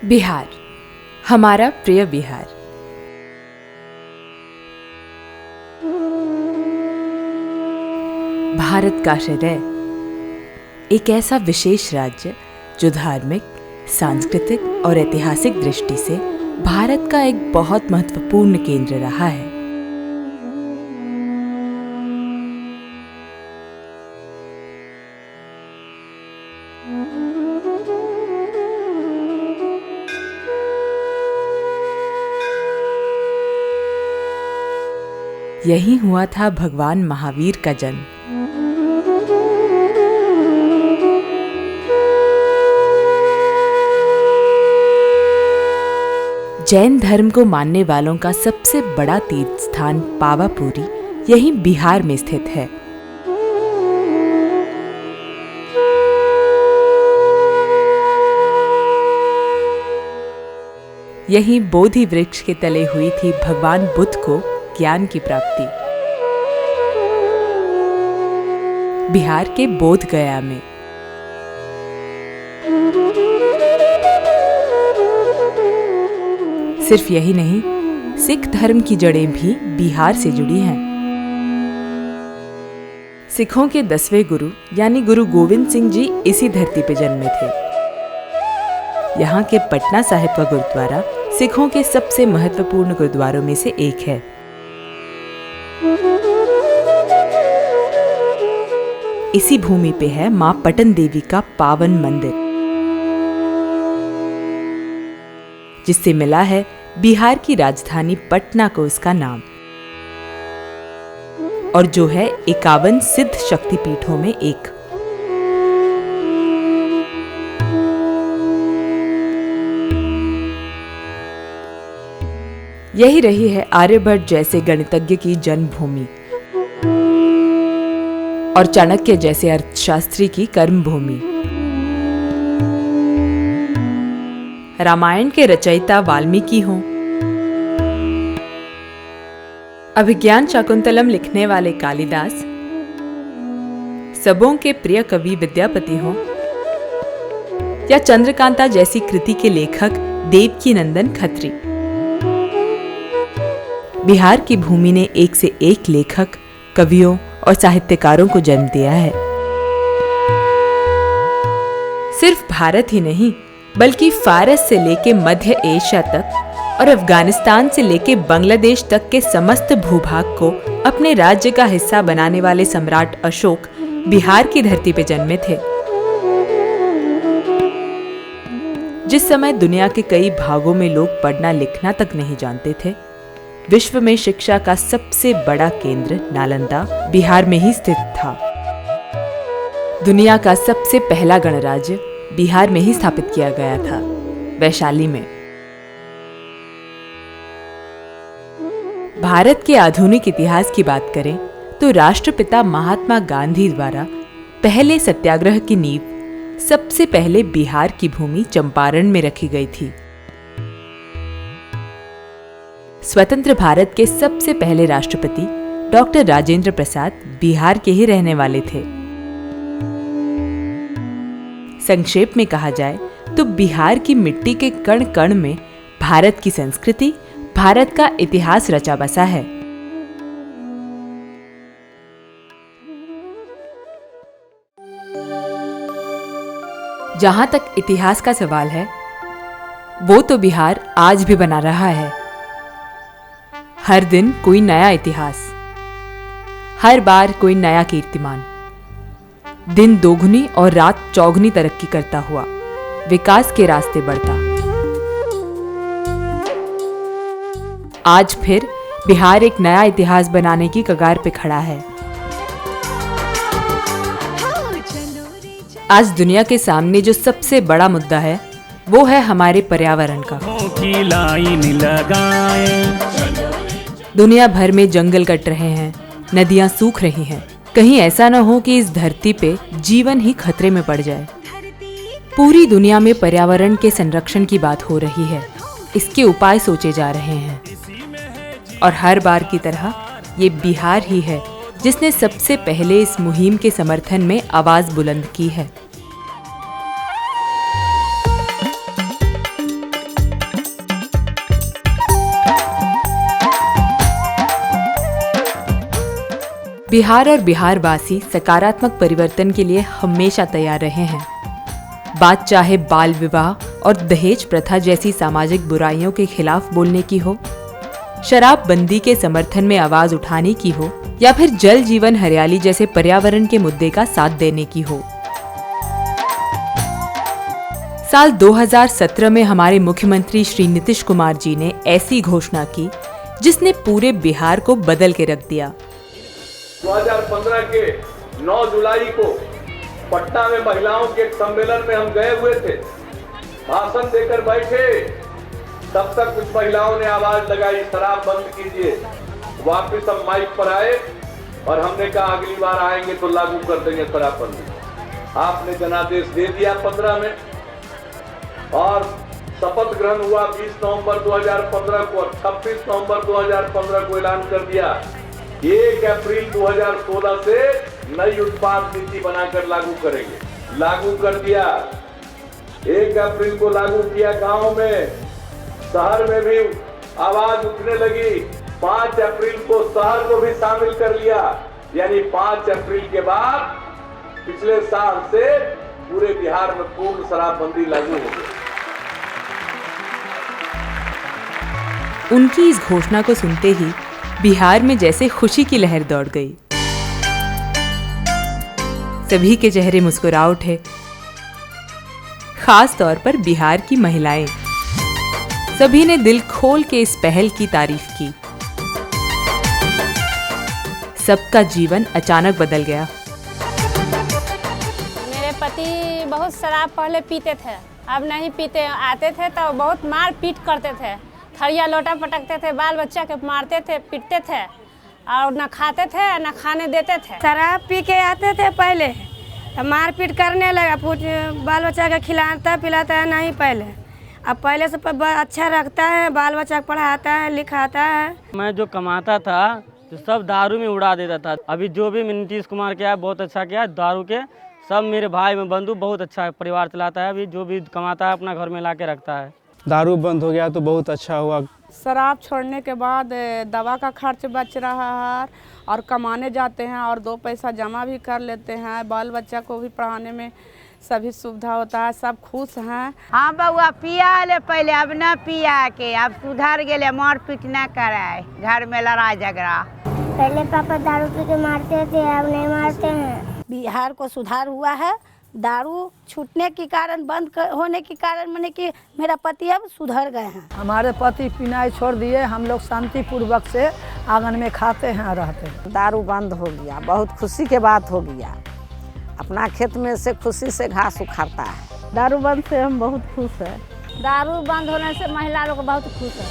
बिहार, हमारा प्रिय बिहार। भारत का हृदय एक ऐसा विशेष राज्य जो धार्मिक, सांस्कृतिक और ऐतिहासिक दृष्टि से भारत का एक बहुत महत्वपूर्ण केंद्र रहा है। यही हुआ था भगवान महावीर का जन्म। जैन धर्म को मानने वालों का सबसे बड़ा तीर्थ स्थान पावापुरी यही बिहार में स्थित है। यही बोधि वृक्ष के तले हुई थी भगवान बुद्ध को ज्ञान की प्राप्ति। बिहार के बोध गया में सिर्फ यही नहीं, सिख धर्म की जड़ें भी बिहार से जुड़ी हैं। सिखों के 10वें गुरु यानी गुरु गोविंद सिंह जी इसी धरती पर जन्मे थे। यहाँ के पटना साहिब का गुरुद्वारा सिखों के सबसे महत्वपूर्ण गुरुद्वारों में से एक है। इसी भूमि पे है मां पटन देवी का पावन मंदिर, जिससे मिला है बिहार की राजधानी पटना को उसका नाम, और जो है 51 सिद्ध शक्तिपीठों में एक। यही रही है आर्यभट्ट जैसे गणितज्ञ की जन्मभूमि और चाणक्य जैसे अर्थशास्त्री की कर्मभूमि। रामायण के रचयिता वाल्मीकि हों, अभिज्ञान शाकुंतलम लिखने वाले कालिदास, सबों के प्रिय कवि विद्यापति हों, या चंद्रकांता जैसी कृति के लेखक देवकीनंदन खत्री, बिहार की भूमि ने एक से एक लेखक, कवियों और साहित्यकारों को जन्म दिया है। सिर्फ भारत ही नहीं, बल्कि फारस से लेके मध्य एशिया तक और अफगानिस्तान से लेके बांग्लादेश तक के समस्त भूभाग को अपने राज्य का हिस्सा बनाने वाले सम्राट अशोक बिहार की धरती पर जन्मे थे। जिस समय दुनिया के कई भागों में लोग पढ़ना लिखना तक नहीं जानते थे, विश्व में शिक्षा का सबसे बड़ा केंद्र नालंदा बिहार में ही स्थित था। दुनिया का सबसे पहला गणराज्य बिहार में ही स्थापित किया गया था, वैशाली में। भारत के आधुनिक इतिहास की बात करें तो राष्ट्रपिता महात्मा गांधी द्वारा पहले सत्याग्रह की नींव सबसे पहले बिहार की भूमि चंपारण में रखी गई थी। स्वतंत्र भारत के सबसे पहले राष्ट्रपति डॉक्टर राजेंद्र प्रसाद बिहार के ही रहने वाले थे। संक्षेप में कहा जाए तो बिहार की मिट्टी के कण कण में भारत की संस्कृति, भारत का इतिहास रचा बसा है। जहां तक इतिहास का सवाल है, वो तो बिहार आज भी बना रहा है। हर दिन कोई नया इतिहास, हर बार कोई नया कीर्तिमान, दिन दोगुनी और रात चौगुनी तरक्की करता हुआ विकास के रास्ते बढ़ता। आज फिर बिहार एक नया इतिहास बनाने की कगार पे खड़ा है। आज दुनिया के सामने जो सबसे बड़ा मुद्दा है वो है हमारे पर्यावरण का। दुनिया भर में जंगल कट रहे हैं, नदियां सूख रही हैं। कहीं ऐसा न हो कि इस धरती पे जीवन ही खतरे में पड़ जाए। पूरी दुनिया में पर्यावरण के संरक्षण की बात हो रही है, इसके उपाय सोचे जा रहे हैं। और हर बार की तरह ये बिहार ही है जिसने सबसे पहले इस मुहिम के समर्थन में आवाज बुलंद की है। बिहार और बिहारवासी सकारात्मक परिवर्तन के लिए हमेशा तैयार रहे हैं। बात चाहे बाल विवाह और दहेज प्रथा जैसी सामाजिक बुराइयों के खिलाफ बोलने की हो, शराबबंदी के समर्थन में आवाज उठाने की हो, या फिर जल जीवन हरियाली जैसे पर्यावरण के मुद्दे का साथ देने की हो। साल 2017 में हमारे मुख्यमंत्री श्री नीतीश कुमार जी ने ऐसी घोषणा की जिसने पूरे बिहार को बदल के रख दिया। 2015 के 9 जुलाई को पटना में महिलाओं के एक सम्मेलन में हम गए हुए थे, भाषण देकर बैठे। तब तक कुछ महिलाओं ने आवाज लगाई, शराब बंद कीजिए। वापस हम माइक पर आए और हमने कहा अगली बार आएंगे तो लागू कर देंगे शराबबंदी। आपने जनादेश दे दिया 15 में और शपथ ग्रहण हुआ 20 नवंबर 2015 को और 26 नवंबर 2015 को ऐलान कर दिया 1 अप्रैल 2016 से नई उत्पाद नीति बनाकर लागू करेंगे। लागू कर दिया, 1 अप्रैल को लागू किया। गांव में, शहर में भी आवाज उठने लगी। 5 अप्रैल को शहर को भी शामिल कर लिया, यानी 5 अप्रैल के बाद पिछले साल से पूरे बिहार में पूर्ण शराबबंदी लागू हो गई। उनकी इस घोषणा को सुनते ही बिहार में जैसे खुशी की लहर दौड़ गई। सभी के चेहरे मुस्कुरा उठे, खास तौर पर बिहार की महिलाएं। सभी ने दिल खोल के इस पहल की तारीफ की। सबका जीवन अचानक बदल गया। मेरे पति बहुत शराब पहले पीते थे, अब नहीं पीते। आते थे तो बहुत मार पीट करते थे, थरिया लोटा पटकते थे, बाल बच्चा के मारते थे, पीटते थे और न खाते थे न खाने देते थे। शराब पी के आते थे पहले, मारपीट करने लगा, बाल बच्चा के खिलाता पिलाता है नहीं पहले। अब पहले से अच्छा रखता है, बाल बच्चा पढ़ाता है, लिखाता है। मैं जो कमाता था तो सब दारू में उड़ा देता था। अभी जो भी नीतीश कुमार किया बहुत अच्छा किया। दारू के सब मेरे भाई में बंधु बहुत अच्छा परिवार चलाता है। अभी जो भी कमाता है अपना घर में ला के रखता है। दारू बंद हो गया तो बहुत अच्छा हुआ। शराब छोड़ने के बाद दवा का खर्च बच रहा है और कमाने जाते हैं और 2 पैसा जमा भी कर लेते हैं। बाल बच्चा को भी पढ़ाने में सभी सुविधा होता है, सब खुश हैं। हाँ बउआ पिया ले पहले, अब न पिया के, अब सुधर गए, मार पीट न कराए, घर में लड़ाई झगड़ा। पहले पापा दारू पी के मारते थे, अब नहीं मारते हैं। बिहार को सुधार हुआ है। दारू छूटने के कारण, बंद होने के कारण मैंने कि मेरा पति अब सुधर गए हैं। हमारे पति पीनाई छोड़ दिए, हम लोग शांति पूर्वक से आंगन में खाते हैं, रहते हैं। दारू बंद हो गया, बहुत खुशी के बात हो गया। अपना खेत में से खुशी से घास उखाड़ता है। दारू बंद से हम बहुत खुश हैं। दारू बंद होने से महिला लोग बहुत खुश है।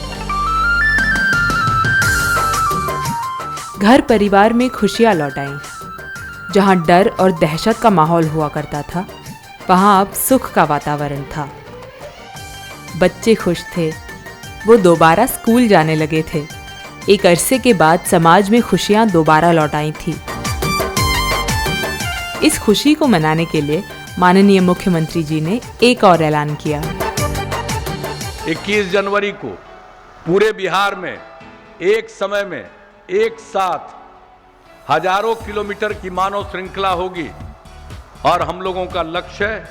घर परिवार में खुशियां लौट आईं। जहां डर और दहशत का माहौल हुआ करता था, वहां अब सुख का वातावरण था। बच्चे खुश थे, वो दोबारा स्कूल जाने लगे थे। एक अरसे के बाद समाज में खुशियां दोबारा लौट आई थी। इस खुशी को मनाने के लिए माननीय मुख्यमंत्री जी ने एक और ऐलान किया। 21 जनवरी को पूरे बिहार में एक समय में एक साथ हजारों किलोमीटर की मानव श्रृंखला होगी और हम लोगों का लक्ष्य है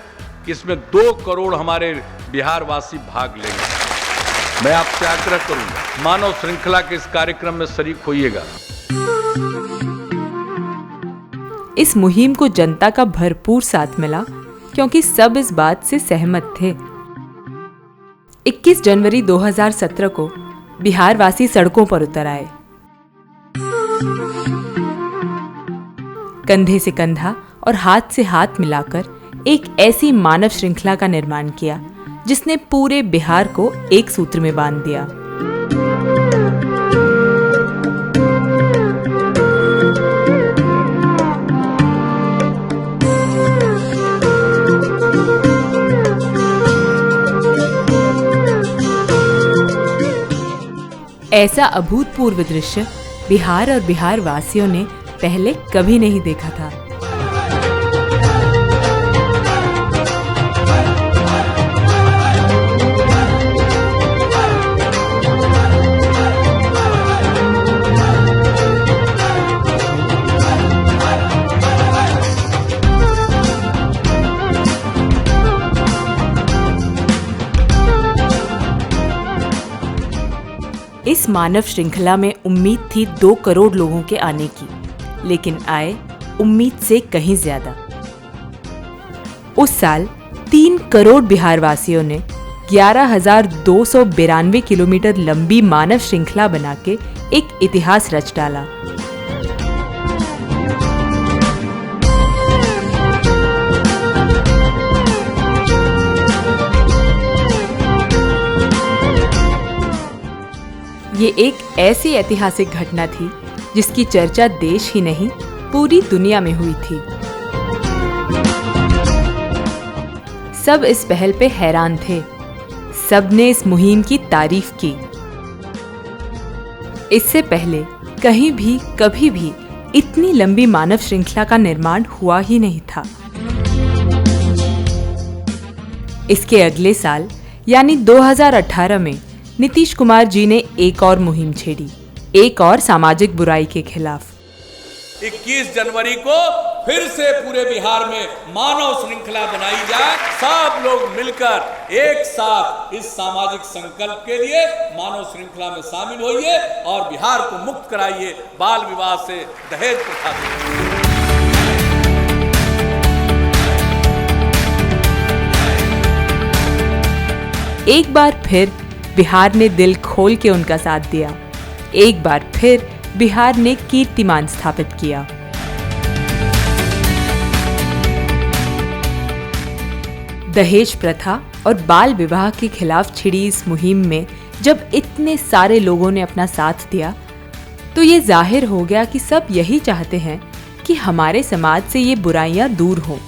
कि इसमें 2 करोड़ हमारे बिहार वासी भाग लेंगे। मैं आपसे आग्रह करूंगा, मानव श्रृंखला के इस कार्यक्रम में शरीक होइएगा। इस मुहिम को जनता का भरपूर साथ मिला क्योंकि सब इस बात से सहमत थे। 21 जनवरी 2017 को बिहार वासी सड़कों पर उतर आए। कंधे से कंधा और हाथ से हाथ मिलाकर एक ऐसी मानव श्रृंखला का निर्माण किया जिसने पूरे बिहार को एक सूत्र में बांध दिया। ऐसा अभूतपूर्व दृश्य बिहार और बिहार वासियों ने पहले कभी नहीं देखा था। इस मानव श्रृंखला में उम्मीद थी 2 करोड़ लोगों के आने की, लेकिन आए उम्मीद से कहीं ज्यादा। उस साल 3 करोड़ बिहारवासियों ने 11,292 किलोमीटर लंबी मानव श्रृंखला बना के एक इतिहास रच डाला। ये एक ऐसी ऐतिहासिक घटना थी जिसकी चर्चा देश ही नहीं पूरी दुनिया में हुई थी। सब इस पहल पे हैरान थे, सबने इस मुहिम की तारीफ की। इससे पहले कहीं भी कभी भी इतनी लंबी मानव श्रृंखला का निर्माण हुआ ही नहीं था। इसके अगले साल यानी 2018 में नीतीश कुमार जी ने एक और मुहिम छेड़ी, एक और सामाजिक बुराई के खिलाफ। 21 जनवरी को फिर से पूरे बिहार में मानव श्रृंखला बनाई जाए। सब लोग मिलकर एक साथ इस सामाजिक संकल्प के लिए मानव श्रृंखला में शामिल होइए और बिहार को मुक्त कराइए बाल विवाह से, दहेज प्रथा से। एक बार फिर बिहार ने दिल खोल के उनका साथ दिया। एक बार फिर बिहार ने कीर्तिमान स्थापित किया। दहेज प्रथा और बाल विवाह के खिलाफ छिड़ी इस मुहिम में जब इतने सारे लोगों ने अपना साथ दिया तो ये जाहिर हो गया कि सब यही चाहते हैं कि हमारे समाज से ये बुराइयां दूर हों।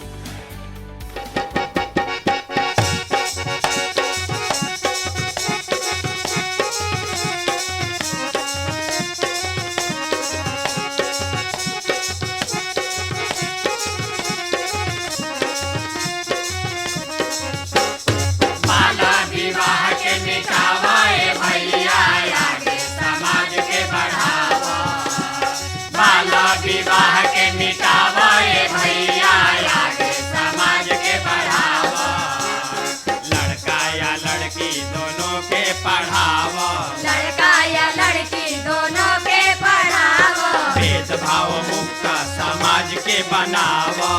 भेदभाव मुक्त समाज के बनावो,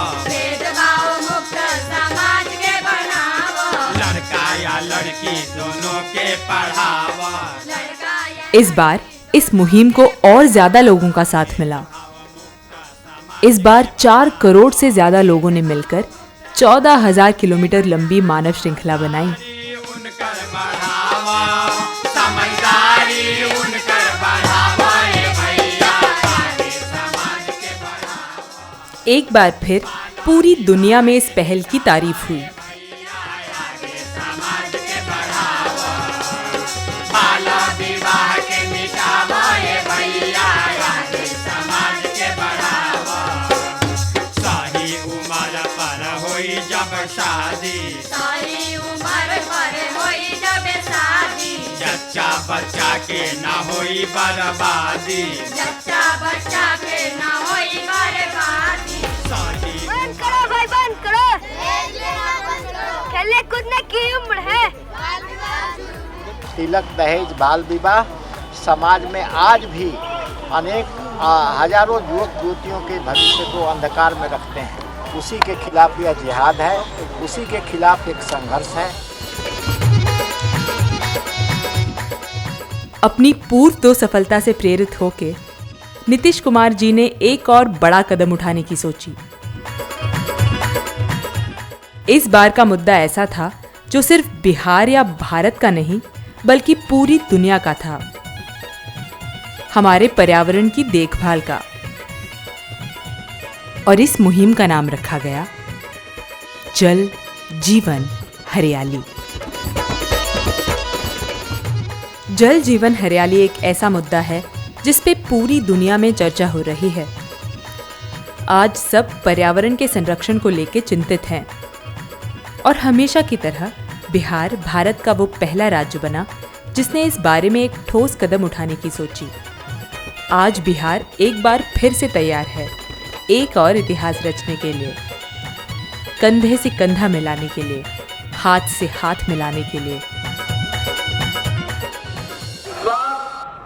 लड़का या लड़की दोनों के पढ़ावो। इस बार इस मुहिम को और ज्यादा लोगों का साथ मिला। इस बार 4 करोड़ से ज्यादा लोगों ने मिलकर 14,000 किलोमीटर लंबी मानव श्रृंखला बनाई। एक बार फिर पूरी दुनिया में इस पहल की तारीफ हुई। बच्चा के ना होई बर्बादी, जच्चा बच्चा के ना होई बर्बादी। बंद करो भाई, बंद करो। खेलने कूदने की उम्र है। तिलक, दहेज, बाल विवाह समाज में आज भी अनेक हजारों युवक युवतियों के भविष्य को अंधकार में रखते हैं। उसी के खिलाफ यह जिहाद है, उसी के खिलाफ एक संघर्ष है। अपनी पूर्व 2 सफलता से प्रेरित होकर नीतीश कुमार जी ने एक और बड़ा कदम उठाने की सोची। इस बार का मुद्दा ऐसा था जो सिर्फ बिहार या भारत का नहीं बल्कि पूरी दुनिया का था, हमारे पर्यावरण की देखभाल का। और इस मुहिम का नाम रखा गया जल जीवन हरियाली। जल जीवन हरियाली एक ऐसा मुद्दा है जिस पे पूरी दुनिया में चर्चा हो रही है। आज सब पर्यावरण के संरक्षण को लेकर चिंतित हैं और हमेशा की तरह बिहार भारत का वो पहला राज्य बना जिसने इस बारे में एक ठोस कदम उठाने की सोची। आज बिहार एक बार फिर से तैयार है एक और इतिहास रचने के लिए, कंधे से कंधा मिलाने के लिए, हाथ से हाथ मिलाने के लिए।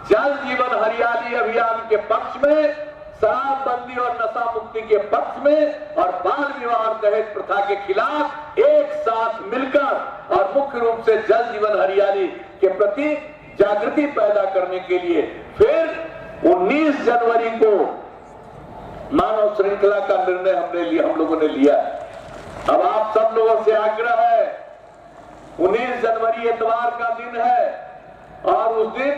जल जीवन हरियाली अभियान के पक्ष में, शराबबंदी और नशा मुक्ति के पक्ष में और बाल विवाह और दहेज प्रथा के खिलाफ एक साथ मिलकर और मुख्य रूप से जल जीवन हरियाली के प्रति जागृति पैदा करने के लिए फिर 19 जनवरी को मानव श्रृंखला का निर्णय हम लोगों ने लिया। अब आप सब लोगों से आग्रह है, 19 जनवरी इतवार का दिन है और उस दिन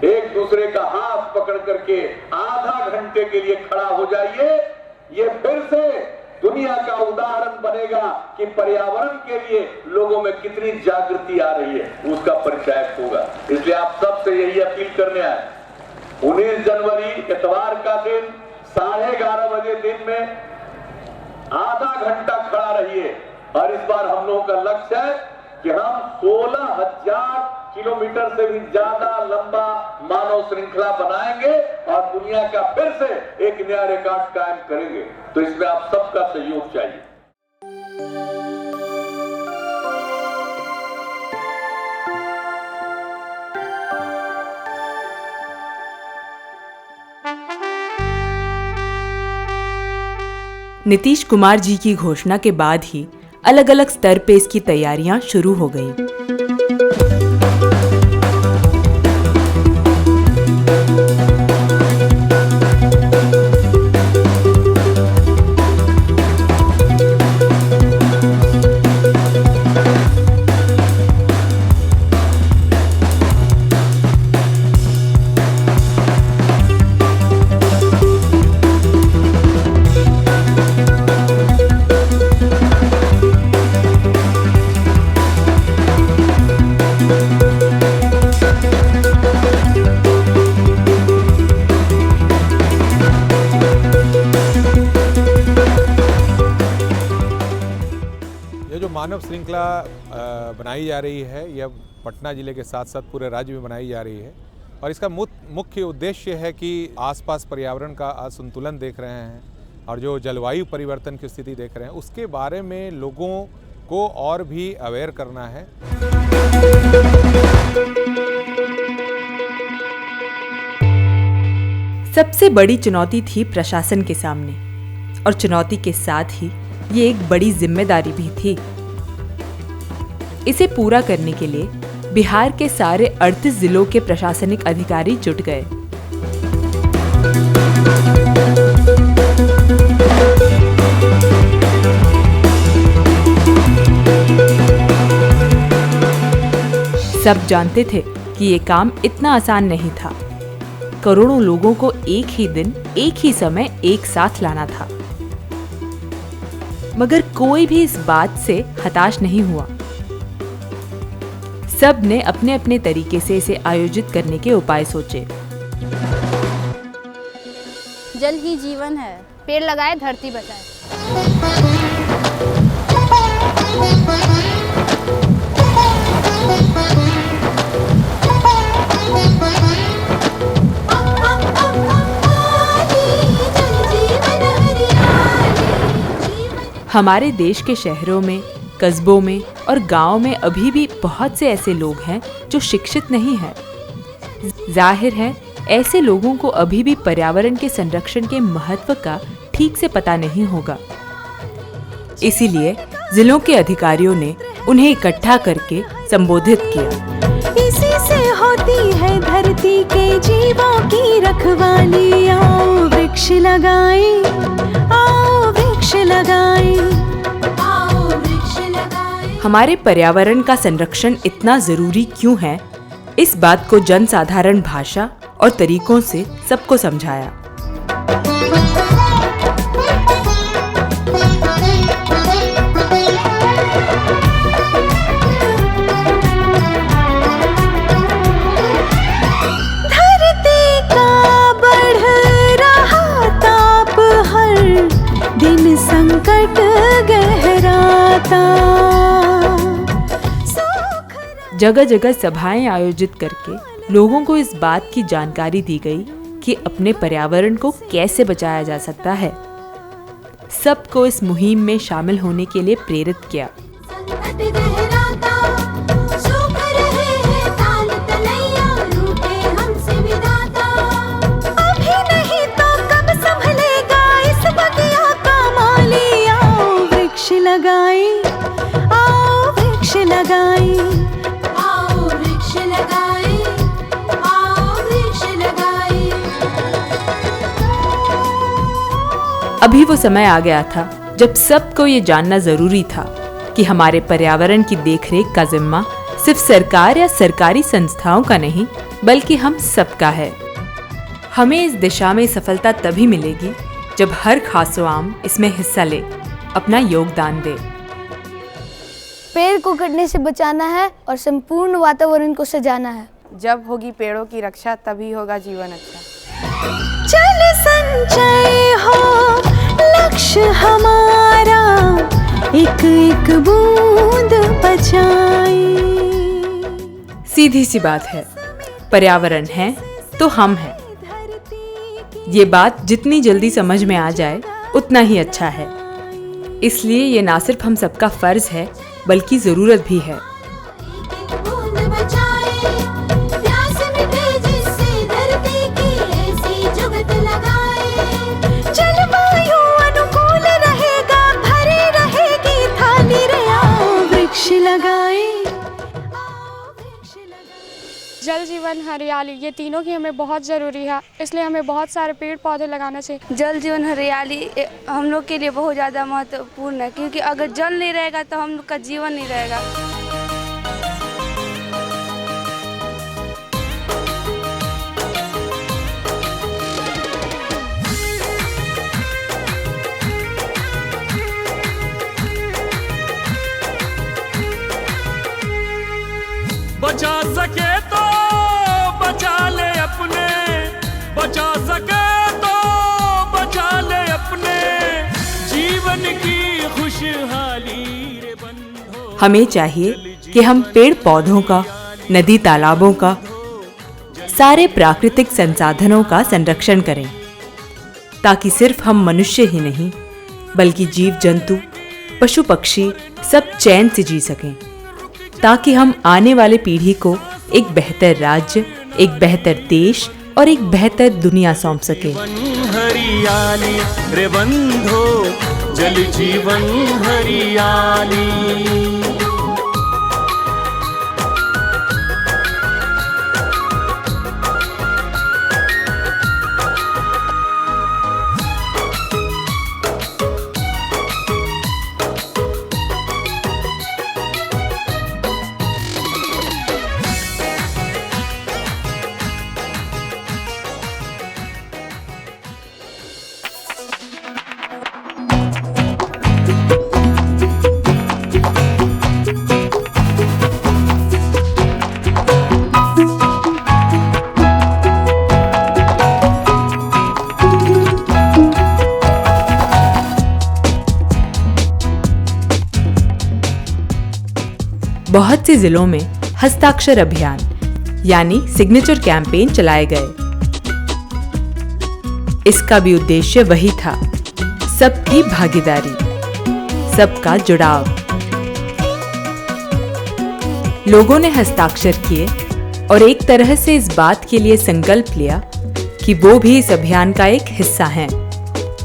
एक दूसरे का हाथ पकड़ करके आधा घंटे के लिए खड़ा हो जाइए। ये फिर से दुनिया का उदाहरण बनेगा कि पर्यावरण के लिए लोगों में कितनी जागृति आ रही है, उसका परिचायक होगा। इसलिए आप सबसे यही अपील करने आए, 19 जनवरी इतवार का दिन 11:30 बजे दिन में आधा घंटा खड़ा रहिए। और इस बार हम लोगों का लक्ष्य है कि हम 16,000 किलोमीटर से भी ज्यादा लंबा मानव श्रृंखला बनाएंगे और दुनिया का फिर से एक नया रिकॉर्ड कायम करेंगे। तो इसमें आप सबका सहयोग चाहिए। नीतीश कुमार जी की घोषणा के बाद ही अलग अलग स्तर पे इसकी तैयारियां शुरू हो गई। मानव श्रृंखला बनाई जा रही है, यह पटना जिले के साथ साथ पूरे राज्य में बनाई जा रही है और इसका मुख्य उद्देश्य है कि आसपास पर्यावरण का असंतुलन देख रहे हैं और जो जलवायु परिवर्तन की स्थिति देख रहे हैं उसके बारे में लोगों को और भी अवेयर करना है। सबसे बड़ी चुनौती थी प्रशासन के सामने और चुनौती के साथ ही ये एक बड़ी जिम्मेदारी भी थी। इसे पूरा करने के लिए बिहार के सारे 38 जिलों के प्रशासनिक अधिकारी जुट गए। सब जानते थे कि ये काम इतना आसान नहीं था। करोड़ों लोगों को एक ही दिन, एक ही समय एक साथ लाना था। मगर कोई भी इस बात से हताश नहीं हुआ। सब ने अपने अपने तरीके से इसे आयोजित करने के उपाय सोचे। जल ही जीवन है, पेड़ लगाए धरती बचाए। हमारे देश के शहरों में, कस्बों में और गांवों में अभी भी बहुत से ऐसे लोग हैं जो शिक्षित नहीं हैं। जाहिर है ऐसे लोगों को अभी भी पर्यावरण के संरक्षण के महत्व का ठीक से पता नहीं होगा। इसीलिए जिलों के अधिकारियों ने उन्हें इकट्ठा करके संबोधित किया। इसी से होती है धरती के जीवों की रखवाली। आओ वृक्ष लगाए, आओ वृक्ष लगाए, आओ वृक्ष लगाए। हमारे पर्यावरण का संरक्षण इतना जरूरी क्यों है, इस बात को जनसाधारण भाषा और तरीकों से सबको समझाया। धरती का बढ़ रहा ताप, हर दिन संकट गहराता। जगह जगह सभाएं आयोजित करके लोगों को इस बात की जानकारी दी गई कि अपने पर्यावरण को कैसे बचाया जा सकता है। सबको इस मुहिम में शामिल होने के लिए प्रेरित किया। अभी नहीं तो कब संभलेगा इस बगिया का माली। आओ वृक्ष लगाए, आओ वृक्ष लगाए, आओ वृक्ष लगाए, आओ वृक्ष लगाए। अभी वो समय आ गया था जब सबको ये जानना जरूरी था कि हमारे पर्यावरण की देखरेख का जिम्मा सिर्फ सरकार या सरकारी संस्थाओं का नहीं, बल्कि हम सबका है। हमें इस दिशा में सफलता तभी मिलेगी जब हर खासोआम इसमें हिस्सा ले, अपना योगदान दे। पेड़ को कटने से बचाना है और संपूर्ण वातावरण को सजाना है। जब होगी पेड़ों की रक्षा तभी होगा जीवन अच्छा। जल संचय हो लक्ष्य हमारा, एक एक बूंद बचाए। सीधी सी बात है, पर्यावरण है तो हम हैं। ये बात जितनी जल्दी समझ में आ जाए उतना ही अच्छा है। इसलिए ये ना सिर्फ हम सबका फर्ज है बल्कि जरूरत भी है। जलवायु अनुकूल रहेगा, भरी रहेगी थाली रे। आओ वृक्ष लगाए। जल जीवन हरियाली ये तीनों की हमें बहुत ज़रूरी है, इसलिए हमें बहुत सारे पेड़ पौधे लगाना चाहिए। जल जीवन हरियाली हम लोग के लिए बहुत ज़्यादा महत्वपूर्ण है, क्योंकि अगर जल नहीं रहेगा तो हम लोग का जीवन नहीं रहेगा। बचा सके तो बचा ले अपने, बचा सके तो बचा ले अपने जीवन की खुशहाली रे बंधो। हमें चाहिए कि हम पेड़ पौधों का, नदी तालाबों का, सारे प्राकृतिक संसाधनों का संरक्षण करें, ताकि सिर्फ हम मनुष्य ही नहीं बल्कि जीव जंतु, पशु पक्षी सब चैन से जी सकें, ताकि हम आने वाले पीढ़ी को एक बेहतर राज्य, एक बेहतर देश और एक बेहतर दुनिया सौंप सके। हरियाली रे बंधो, जल जीवन हरियाली। बहुत से जिलों में हस्ताक्षर अभियान यानी सिग्नेचर कैंपेन चलाए गए। इसका भी उद्देश्य वही था, सबकी भागीदारी, सबका जुड़ाव। लोगों ने हस्ताक्षर किए और एक तरह से इस बात के लिए संकल्प लिया कि वो भी इस अभियान का एक हिस्सा हैं।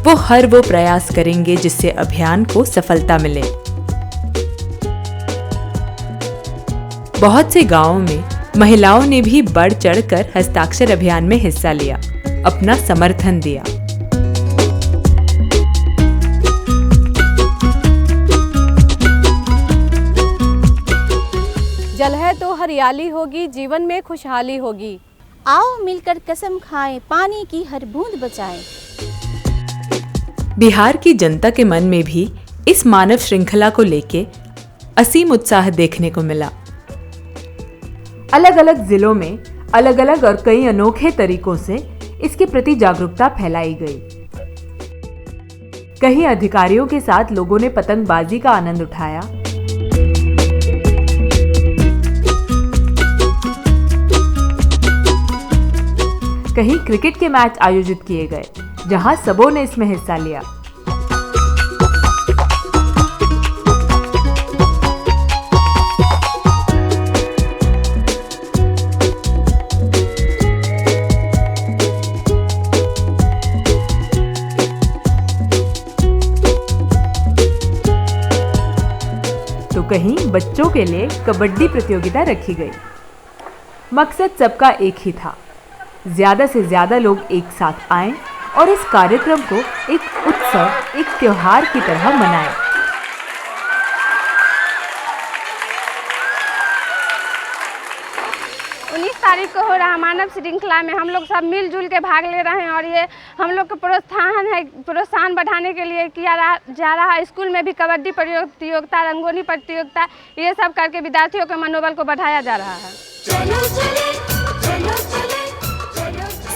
वो हर वो प्रयास करेंगे जिससे अभियान को सफलता मिले। बहुत से गांवों में महिलाओं ने भी बढ़ चढ़कर हस्ताक्षर अभियान में हिस्सा लिया, अपना समर्थन दिया। जल है तो हरियाली होगी, जीवन में खुशहाली होगी। आओ मिलकर कसम खाएं, पानी की हर बूंद बचाएं। बिहार की जनता के मन में भी इस मानव श्रृंखला को लेके असीम उत्साह देखने को मिला। अलग अलग जिलों में अलग अलग और कई अनोखे तरीकों से इसके प्रति जागरूकता फैलाई गई। कहीं अधिकारियों के साथ लोगों ने पतंगबाजी का आनंद उठाया, कहीं क्रिकेट के मैच आयोजित किए गए जहां सबों ने इसमें हिस्सा लिया। तो कहीं बच्चों के लिए कबड्डी प्रतियोगिता रखी गई। मकसद सबका एक ही था, ज्यादा से ज्यादा लोग एक साथ आएं और इस कार्यक्रम को एक उत्सव, एक त्योहार की तरह मनाएं। तारीख को हो रहा मानव श्रृंखला में हम लोग सब मिलजुल के भाग ले रहे हैं और ये हम लोग का प्रोत्साहन बढ़ाने के लिए किया जा रहा है। स्कूल में भी कबड्डी प्रतियोगिता, रंगोली प्रतियोगिता, ये सब करके विद्यार्थियों के मनोबल को बढ़ाया जा रहा है।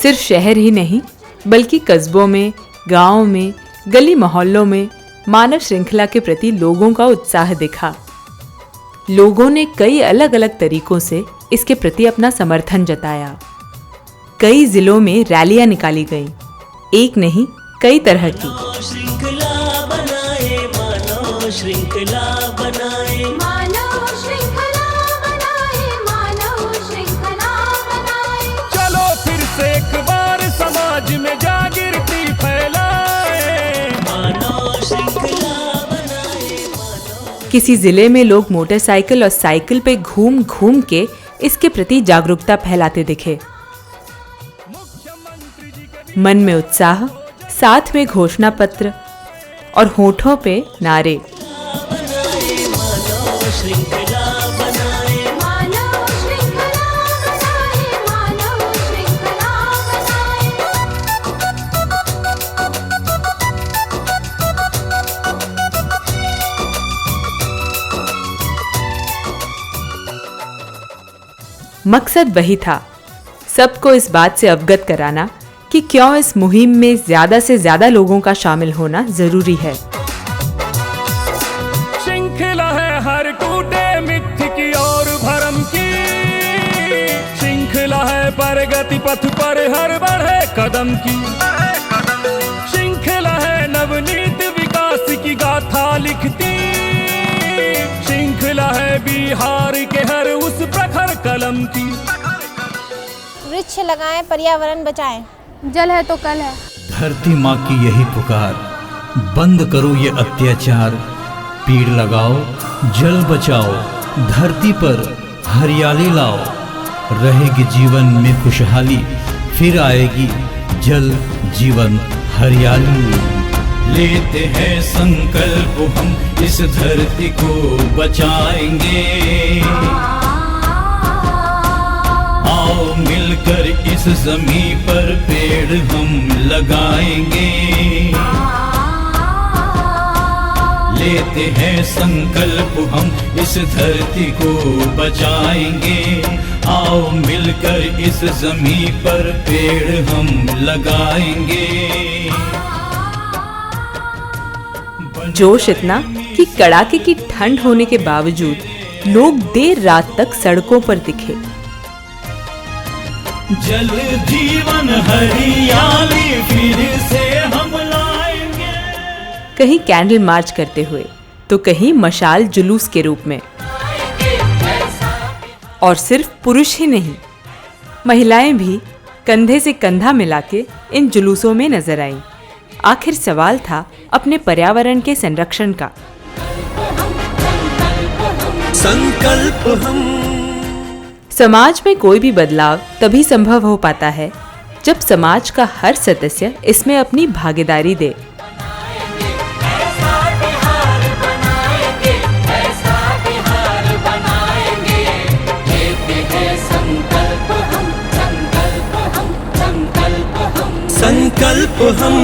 सिर्फ शहर ही नहीं बल्कि कस्बों में, गाँव में, गली मोहल्लों में मानव श्रृंखला के प्रति लोगों का उत्साह दिखा। लोगों ने कई अलग अलग तरीकों से इसके प्रति अपना समर्थन जताया। कई जिलों में रैलियां निकाली गईं, एक नहीं कई तरह की। चलो फिर से एक बार समाज में जागृति फैलाए, मानव श्रृंखला। किसी जिले में लोग मोटरसाइकिल और साइकिल पे घूम घूम के इसके प्रति जागरूकता फैलाते दिखे। मन में उत्साह, साथ में घोषणा पत्र और होठों पे नारे। मकसद वही था, सबको इस बात से अवगत कराना कि क्यों इस मुहिम में ज्यादा से ज्यादा लोगों का शामिल होना जरूरी है। श्रृंखला है हर टूटे मिथ्य की और भरम की, श्रृंखला है प्रगति पथ पर हर बढ़े कदम की, श्रृंखला है नवनीत विकास की गाथा लिखती, श्रृंखला है बिहार के हर उस प्रखर कलम की। वृक्ष लगाएं, पर्यावरण बचाएं। जल है तो कल है। धरती माँ की यही पुकार, बंद करो ये अत्याचार, पेड़ लगाओ, जल बचाओ, धरती पर हरियाली लाओ, रहेगी जीवन में खुशहाली, फिर आएगी जल जीवन हरियाली। लेते हैं संकल्प हम इस धरती को बचाएंगे, आओ मिलकर इस ज़मीं पर पेड़ हम लगाएंगे। लेते हैं संकल्प हम इस धरती को बचाएंगे, आओ मिलकर इस ज़मीं पर पेड़ हम लगाएंगे। जोश इतना कि कड़ाके की ठंड होने के बावजूद लोग देर रात तक सड़कों पर दिखे। जल जीवन हरियाली फिर से हम लाएंगे। कहीं कैंडल मार्च करते हुए तो कहीं मशाल जुलूस के रूप में। और सिर्फ पुरुष ही नहीं, महिलाएं भी कंधे से कंधा मिला के इन जुलूसों में नजर आईं। आखिर सवाल था अपने पर्यावरण के संरक्षण का। संकल्प हम समाज में कोई भी बदलाव तभी संभव हो पाता है जब समाज का हर सदस्य इसमें अपनी भागीदारी दे। संकल्प हम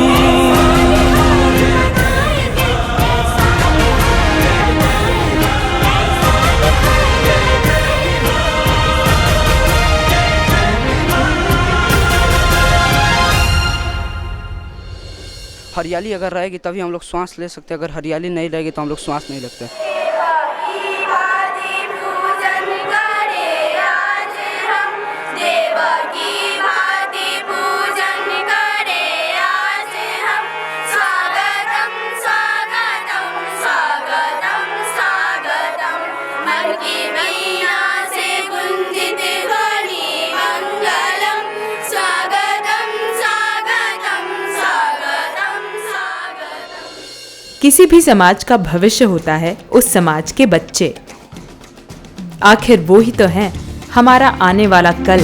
हरियाली अगर रहेगी तभी हम लोग श्वास ले सकते हैं, अगर हरियाली नहीं रहेगी तो हम लोग श्वास नहीं लेते। किसी भी समाज का भविष्य होता है उस समाज के बच्चे। आखिर वो ही तो हैं हमारा आने वाला कल।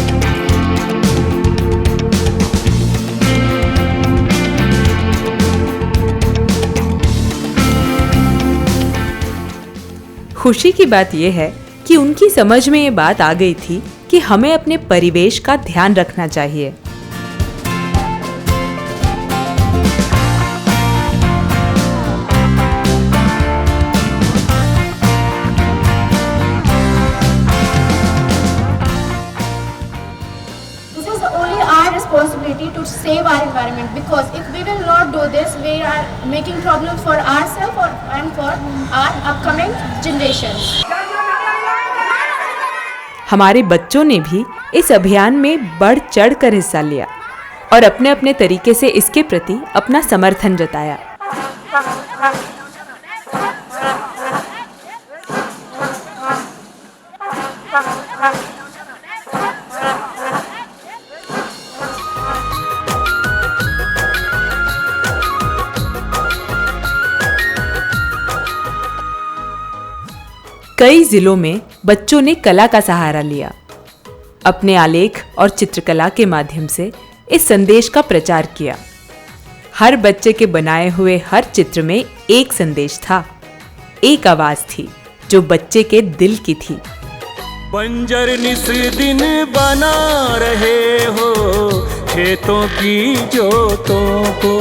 खुशी की बात यह है कि उनकी समझ में ये बात आ गई थी कि हमें अपने परिवेश का ध्यान रखना चाहिए। Responsibility to save our environment, because if we will not do this, we are making problems for ourselves and for our upcoming generations. हमारे बच्चों ने भी इस अभियान में बढ़ चढ़कर हिस्सा लिया और अपने अपने तरीके से इसके प्रति अपना समर्थन जताया। कई जिलों में बच्चों ने कला का सहारा लिया। अपने आलेख और चित्रकला के माध्यम से इस संदेश का प्रचार किया। हर बच्चे के बनाए हुए हर चित्र में एक संदेश था, एक आवाज थी जो बच्चे के दिल की थी। बंजर निस दिन बना रहे हो खेतों की जोतों को,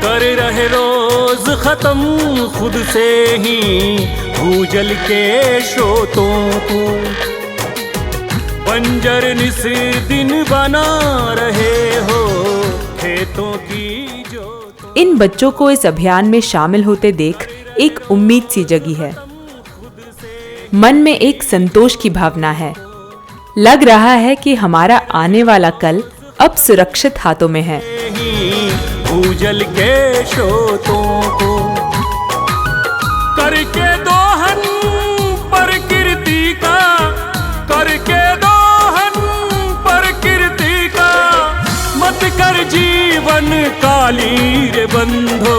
कर रहे रोज खत्म खुद से ही भूजल के स्रोतों को। बंजर निस दिन बना रहे हो खेतों की जोतों। इन बच्चों को इस अभियान में शामिल होते देख एक उम्मीद सी जगी है। मन में एक संतोष की भावना है। लग रहा है कि हमारा आने वाला कल अब सुरक्षित हाथों में है। भूजल के स्रोतों को करके दोहन प्रकृति का, करके दोहन प्रकृति का, मत कर जीवन काली रे बंधो,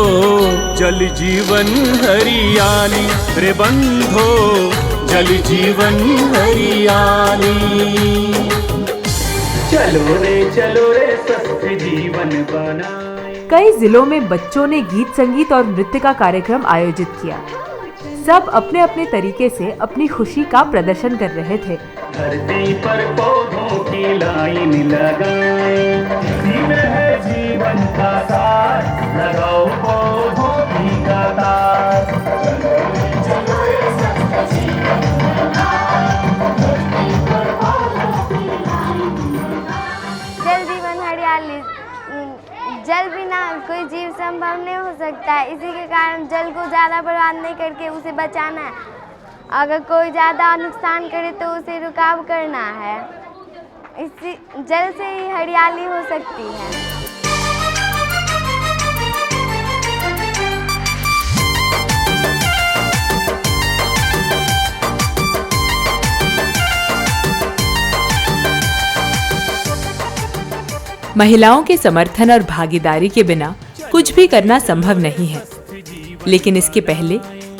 जल जीवन हरियाली रे बंधो, जल जीवन हरियाली। चलो रे स्वस्थ जीवन बना। कई जिलों में बच्चों ने गीत संगीत और नृत्य का कार्यक्रम आयोजित किया। सब अपने अपने तरीके से अपनी खुशी का प्रदर्शन कर रहे थे। धरती पर पौधों की लाइन लगाएं, इसी में है जीवन का सार, लगाओ पौधों की कतार। जल जीवन हरियाली। जल बिना कोई जीव संभव नहीं हो सकता है, इसी के कारण जल को ज़्यादा बर्बाद नहीं करके उसे बचाना है। अगर कोई ज़्यादा नुकसान करे तो उसे रुकाव करना है। इसी जल से ही हरियाली हो सकती है। महिलाओं के समर्थन और भागीदारी के बिना कुछ भी करना संभव नहीं है, लेकिन इसके पहले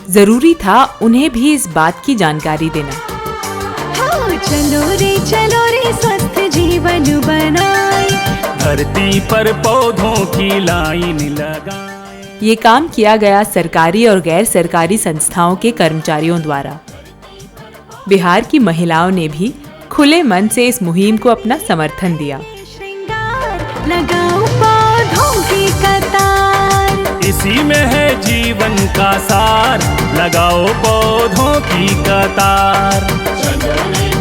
जरूरी था उन्हें भी इस बात की जानकारी देना। चलो रे स्वस्थ जीवन बनाए। धरती पर पौधों की लाइन लगाए। ये काम किया गया सरकारी और गैर सरकारी संस्थाओं के कर्मचारियों द्वारा। बिहार की महिलाओं ने भी खुले मन से इस मुहिम को अपना समर्थन दिया। लगाओ पौधों की कतार, इसी में है जीवन का सार, लगाओ पौधों की कतार।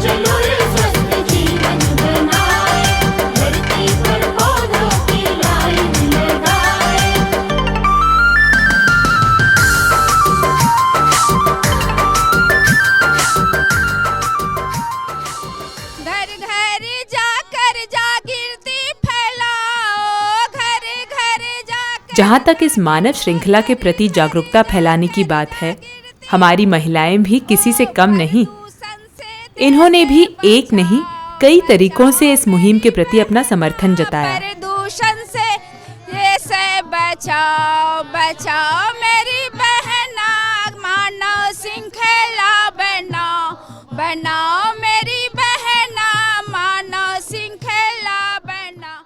चलो रे स्वस्थ जीवन बनाए, धरती पर पौधों की लाइन लगाए। घर घर जाकर जागृति फैलाओ, घर घर जाकर। जहाँ तक इस मानव श्रृंखला के प्रति जागरूकता फैलाने की बात है, हमारी महिलाएं भी किसी से कम नहीं। इन्होंने भी एक नहीं कई तरीकों से इस मुहिम के प्रति अपना समर्थन जताया। प्रदूषण से ये से बचाओ बचाओ मेरी बहना, मानव श्रृंखला बनाओ बनाओ मेरी बहना, मानव श्रृंखला बनाओ।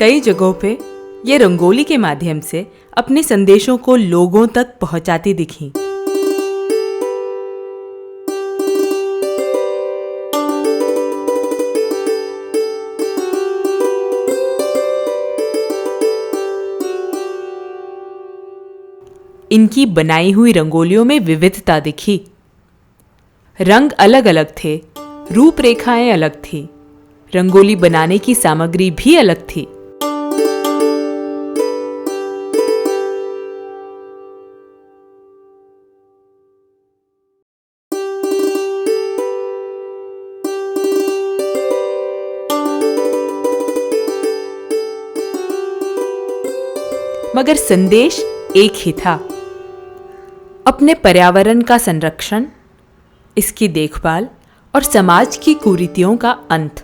कई जगहों पे ये रंगोली के माध्यम से अपने संदेशों को लोगों तक पहुंचाती दिखीं। इनकी बनाई हुई रंगोलियों में विविधता दिखी। रंग अलग अलग थे, रूपरेखाएं अलग थी, रंगोली बनाने की सामग्री भी अलग थी। मगर संदेश एक ही था, अपने पर्यावरण का संरक्षण, इसकी देखभाल और समाज की कुरीतियों का अंत।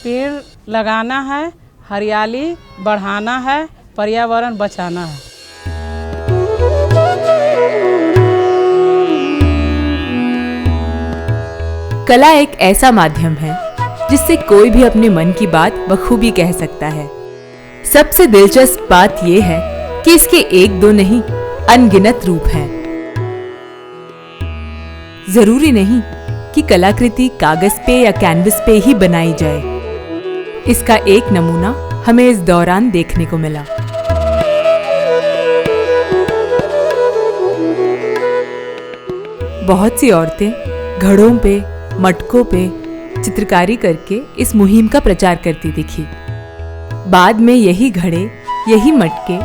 पेड़ लगाना है, हरियाली बढ़ाना है, पर्यावरण बचाना है। कला एक ऐसा माध्यम है जिससे कोई भी अपने मन की बात बखूबी कह सकता है। सबसे दिलचस्प बात यह है कि इसके एक दो नहीं अनगिनत रूप हैं। जरूरी नहीं कि कलाकृति कागज पे या कैनवस पे ही बनाई जाए। इसका एक नमूना हमें इस दौरान देखने को मिला। बहुत सी औरतें घड़ों पे, मटकों पे चित्रकारी करके इस मुहिम का प्रचार करती दिखी। बाद में यही घड़े, यही मटके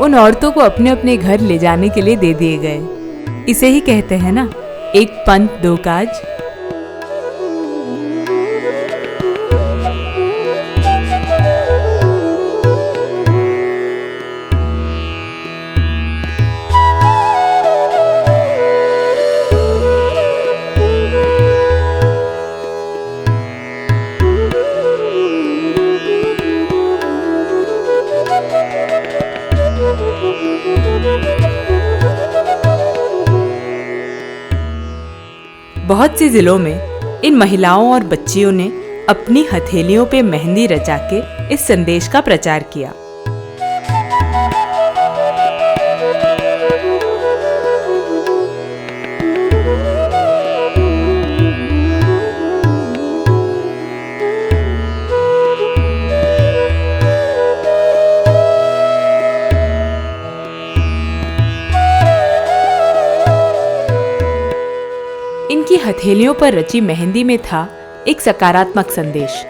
उन औरतों को अपने अपने घर ले जाने के लिए दे दिए गए। इसे ही कहते हैं ना, एक पंथ दो काज। बहुत से जिलों में इन महिलाओं और बच्चियों ने अपनी हथेलियों पे मेहंदी रचा के इस संदेश का प्रचार किया। हथेलियों पर रची मेहंदी में था एक सकारात्मक संदेश।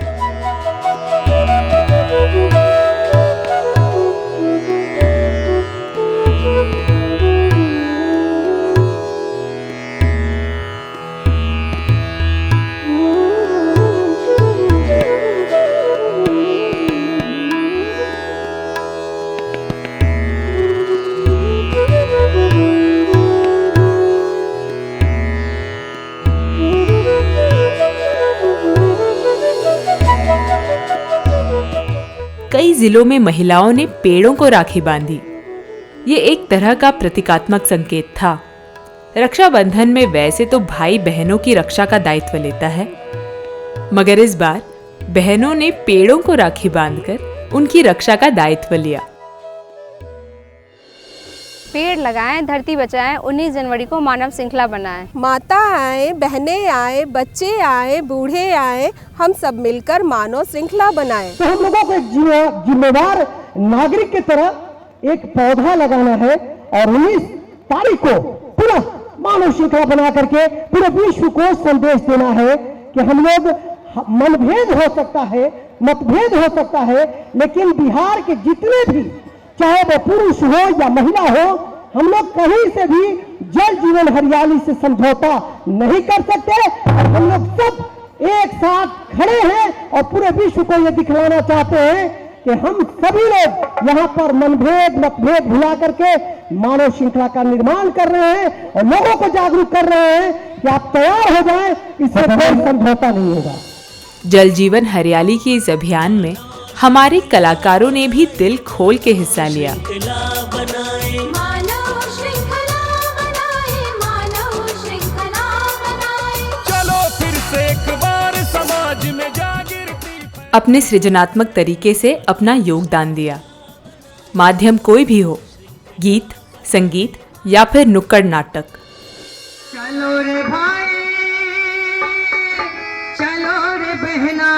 कई जिलों में महिलाओं ने पेड़ों को राखी बांधी। ये एक तरह का प्रतीकात्मक संकेत था। रक्षाबंधन में वैसे तो भाई बहनों की रक्षा का दायित्व लेता है, मगर इस बार बहनों ने पेड़ों को राखी बांधकर उनकी रक्षा का दायित्व लिया। पेड़ लगाएं, धरती बचाएं, 19 जनवरी को मानव श्रृंखला बनाएं। माता आए, बहनें आए, बच्चे आए, बूढ़े आए, हम सब मिलकर मानव श्रृंखला बनाएं। तो हम लोगों को जिम्मेदार नागरिक की तरह एक पौधा लगाना है और 19 तारीख को पूरा मानव श्रृंखला बना करके पूरे विश्व को संदेश देना है कि हम लोग मनभेद हो सकता है, मतभेद हो सकता है, लेकिन बिहार के जितने भी चाहे वो पुरुष हो या महिला हो, हम लोग कहीं से भी जल जीवन हरियाली से समझौता नहीं कर सकते। हम लोग सब एक साथ खड़े हैं और पूरे विश्व को ये दिखलाना चाहते हैं कि हम सभी लोग यहाँ पर मनभेद मतभेद भुला करके मानव श्रृंखला का निर्माण कर रहे हैं और लोगों को जागरूक कर रहे हैं कि आप तैयार हो जाएं, इससे कोई समझौता नहीं होगा। जल जीवन हरियाली के इस अभियान में हमारे कलाकारों ने भी दिल खोल के हिस्सा लिया। चलो फिर से एक बार समाज में जागृति, अपने सृजनात्मक तरीके से अपना योगदान दिया। माध्यम कोई भी हो, गीत, संगीत या फिर नुक्कड़ नाटक। चलो रे भाई, चलो रे बहना,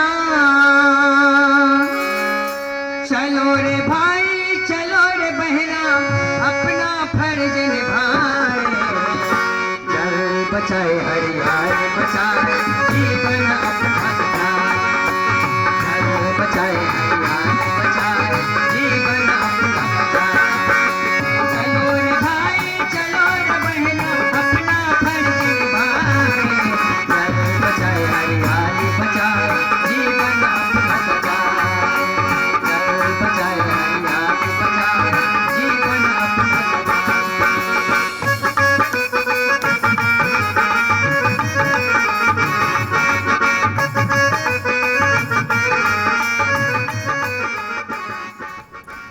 चलो रे भाई, चलो रे बहना, अपना फर्ज निभाए। जल बचाए, हरियाली बचाए, जीवन अपना बचाए। जल बचाए, हरियाली बचाए, जीवन अपना बचाए। चलो रे भाई, चलो रे बहना, अपना फर्ज निभाए। जल बचाए, हरियाली बचाए, जीवन अपना बचाए।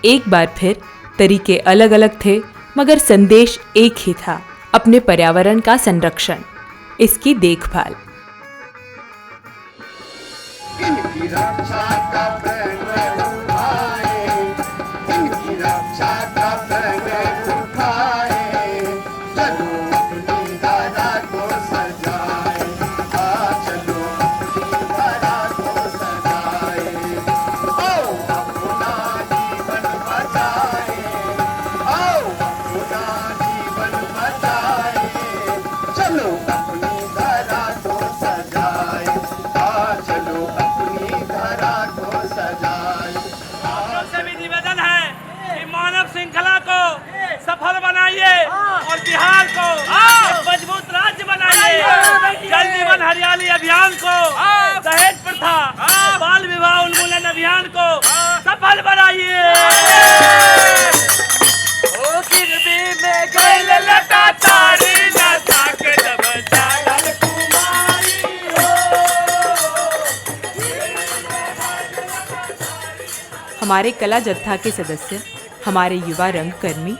एक बार फिर तरीके अलग अलग थे, मगर संदेश एक ही था, अपने पर्यावरण का संरक्षण, इसकी देखभाल। इनकी रक्षा का बैनर उठाए, इनकी रक्षा का बैनर उठाए, चलो अपनी धारा को सजाए। चलो अपनी धारा को सजाए। आओ अपना जीवन बचाए, आओ अपना जीवन बचाए। चलो अपनी धारा को सजाए। चलो अपनी धारा को सजाए। आप लोग से भी निवेदन है कि मानव श्रृंखला को सफल बनाइए और बिहार को एक मजबूत राज्य बनाइए। जल जीवन हरियाली अभियान को, दहेज प्रथा, बाल विवाह उन्मूलन अभियान को सफल बनाइए। हमारे कला जत्था के सदस्य, हमारे युवा रंगकर्मी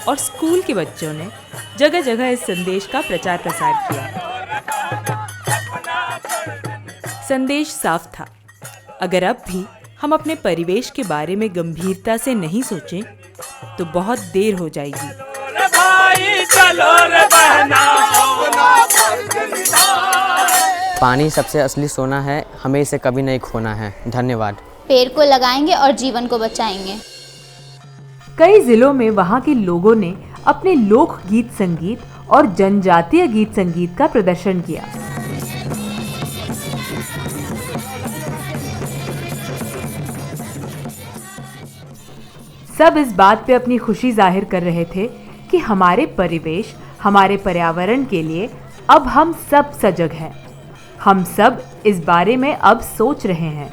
और स्कूल के बच्चों ने जगह जगह इस संदेश का प्रचार प्रसार किया। संदेश साफ था, अगर अब भी हम अपने परिवेश के बारे में गंभीरता से नहीं सोचें तो बहुत देर हो जाएगी। पानी सबसे असली सोना है, हमें इसे कभी नहीं खोना है। धन्यवाद। पेड़ को लगाएंगे और जीवन को बचाएंगे। कई जिलों में वहाँ के लोगों ने अपने लोक गीत संगीत और जनजातीय गीत संगीत का प्रदर्शन किया। सब इस बात पे अपनी खुशी जाहिर कर रहे थे कि हमारे परिवेश, हमारे पर्यावरण के लिए अब हम सब सजग हैं। हम सब इस बारे में अब सोच रहे हैं।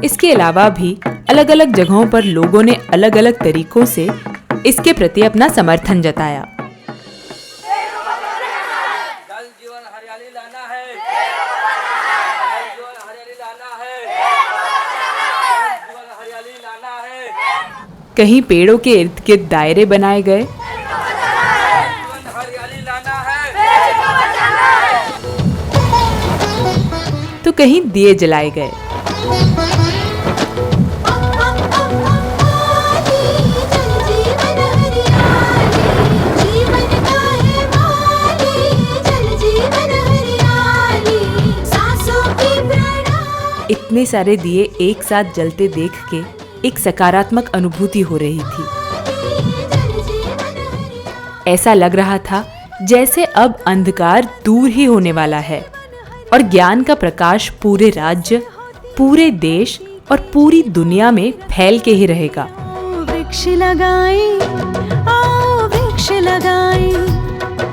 इसके अलावा भी अलग अलग जगहों पर लोगों ने अलग अलग तरीकों से इसके प्रति अपना समर्थन जताया। जल जीवन हरियाली लाना है, हरियाली लाना है। कहीं पेड़ों के इर्द गिर्द दायरे बनाए गए, हरियाली लाना है, तो कहीं दिए जलाए गए। इतने सारे दिए एक साथ जलते देख के एक सकारात्मक अनुभूति हो रही थी। ऐसा लग रहा था जैसे अब अंधकार दूर ही होने वाला है और ज्ञान का प्रकाश पूरे राज्य, पूरे देश और पूरी दुनिया में फैल के ही रहेगा। वृक्ष लगाएं, आओ वृक्ष लगाएं,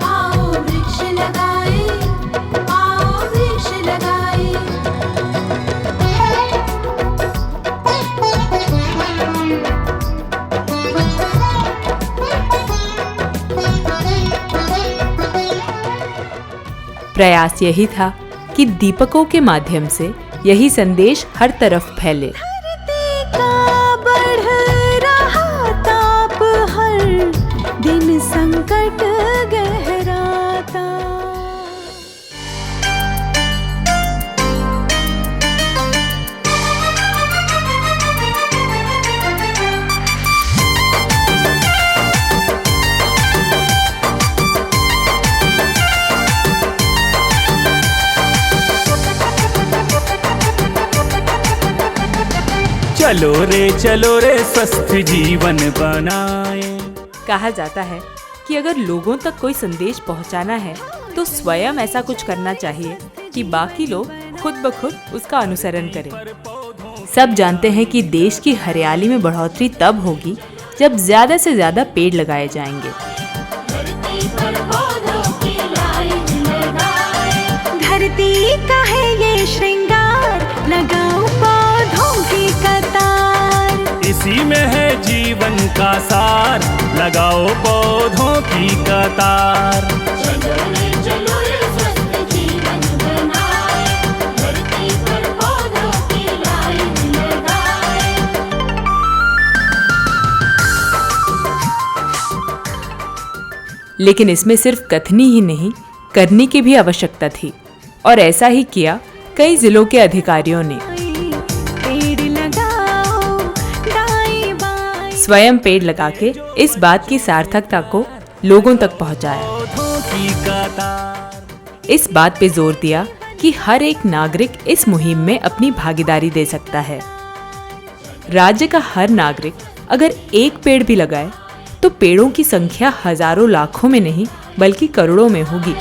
आओ वृक्ष लगाएं, आओ वृक्ष लगाएं। प्रयास यही था कि दीपकों के माध्यम से यही संदेश हर तरफ फैले। बढ़ रहा ताप, हर दिन संकट गहराता। चलो रे स्वस्थ जीवन बनाए। कहा जाता है कि अगर लोगों तक कोई संदेश पहुंचाना है तो स्वयं ऐसा कुछ करना चाहिए कि बाकी लोग खुद ब खुद उसका अनुसरण करें। सब जानते हैं कि देश की हरियाली में बढ़ोतरी तब होगी जब ज्यादा से ज्यादा पेड़ लगाए जाएंगे। धरती का है ये श्रृंगार, लगाओ पौधों की कतार। इसी में है जीवन का सार, लगाओ पौधों की कतार। चलो रे स्वस्थ जीवन बनाए, धरती पर पौधों की लाइन लगाए। लेकिन इसमें सिर्फ कथनी ही नहीं, करने की भी आवश्यकता थी और ऐसा ही किया कई जिलों के अधिकारियों ने। स्वयं पेड़ लगा के इस बात की सार्थकता को लोगों तक पहुंचाया। इस बात पे जोर दिया कि हर एक नागरिक इस मुहिम में अपनी भागीदारी दे सकता है। राज्य का हर नागरिक अगर एक पेड़ भी लगाए तो पेड़ों की संख्या हजारों लाखों में नहीं बल्कि करोड़ों में होगी।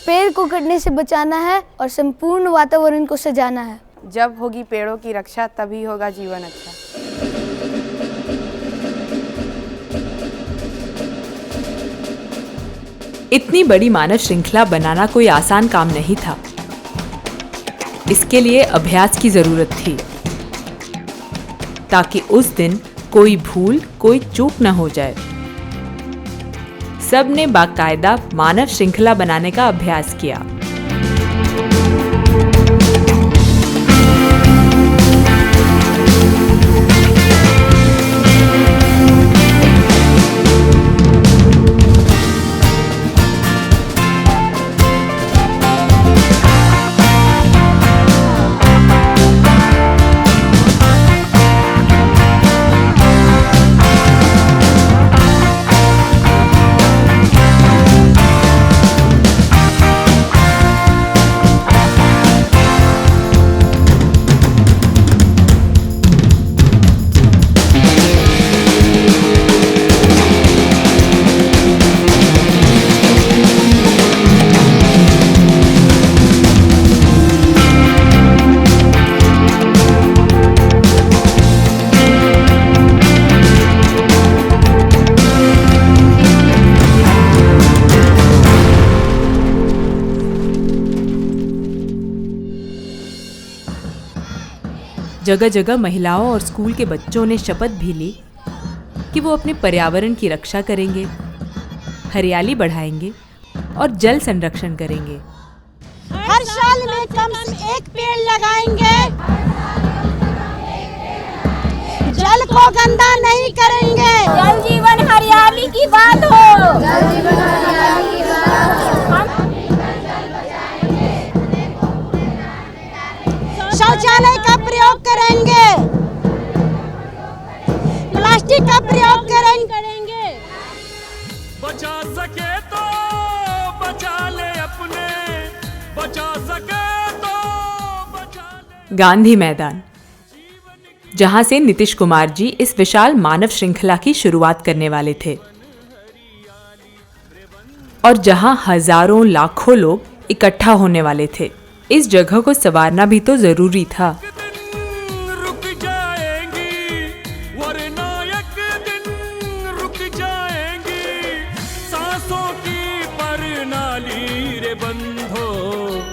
पेड़ को कटने से बचाना है और संपूर्ण वातावरण को सजाना है। जब होगी पेड़ों की रक्षा तभी होगा जीवन अच्छा। इतनी बड़ी मानव श्रृंखला बनाना कोई आसान काम नहीं था। इसके लिए अभ्यास की जरूरत थी ताकि उस दिन कोई भूल, कोई चूक न हो जाए। सब ने बाकायदा मानव श्रृंखला बनाने का अभ्यास किया। जगह जगह महिलाओं और स्कूल के बच्चों ने शपथ भी ली कि वो अपने पर्यावरण की रक्षा करेंगे, हरियाली बढ़ाएंगे और जल संरक्षण करेंगे। हर साल में कम से एक पेड़ लगाएंगे, जल को गंदा नहीं करेंगे। जल जीवन हरियाली की बात हो। जल जीवन हरियाली की बात हो। शौचालय का प्रयोग करेंगे, प्लास्टिक का प्रयोग करेंगे। बचा सके तो बचा ले अपने, बचा सके तो बचा ले। गांधी मैदान, जहां से नीतीश कुमार जी इस विशाल मानव श्रृंखला की शुरुआत करने वाले थे और जहां हजारों लाखों लोग इकट्ठा होने वाले थे। इस जगह को संवारना भी तो जरूरी था। रुक जाएंगी वरना एक दिन रुक जाएंगी, सांसों की प्रणाली रे बंधो,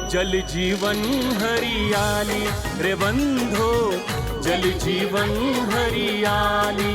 जल जीवन हरियाली रे बंधो, जल जीवन हरियाली।